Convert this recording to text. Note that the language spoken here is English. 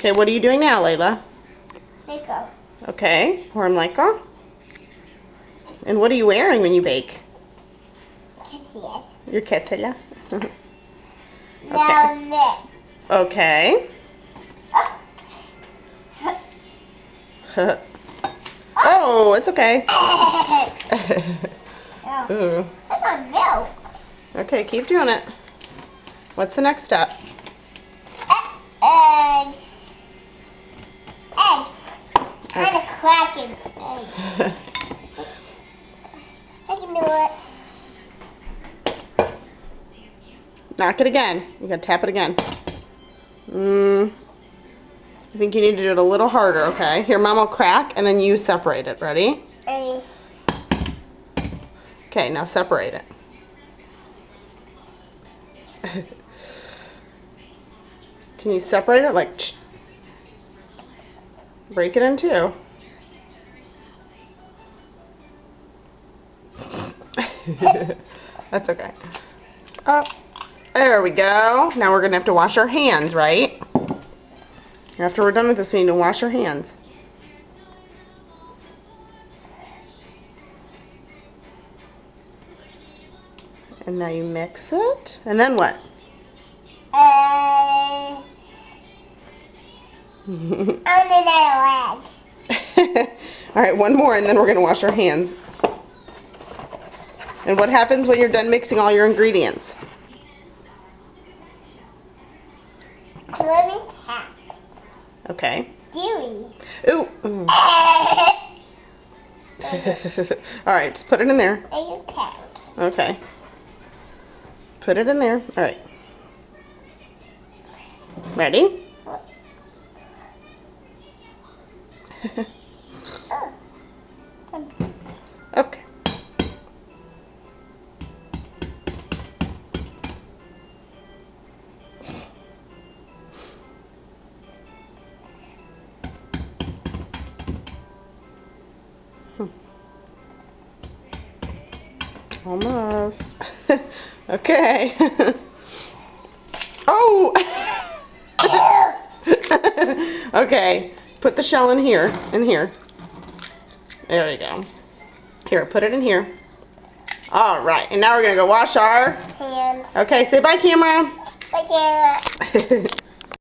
Okay, what are you doing now, Layla? Makeup. Okay, pour mleko. And what are you wearing when you bake? Yes. Your ketela. Now next. Okay. Oh, it's okay. Ooh. I got milk. Okay, keep doing it. What's the next step? Eggs. Eggs. And a cracking egg. I can do it. Knock it again. You gotta tap it again. I think you need to do it a little harder, okay? Here, Mom will crack, and then you separate it. Ready? Ready. Okay, now separate it. Can you separate it? Like, break it in two. That's okay. Oh, there we go. Now we're gonna have to wash our hands, right? After we're done with this, we need to wash our hands. And now you mix it. And then what? Another leg. All right, one more, and then we're gonna wash our hands. And what happens when you're done mixing all your ingredients? Let me tap. Okay. Dewy. Ooh. All right, just put it in there. Okay. Okay. Put it in there. All right. Ready? Okay. Almost. Okay. Oh! Okay. Put the shell in here. In here. There you go. Here, put it in here. All right. And now we're going to go wash our Hands. Okay, say bye, camera. Bye, camera.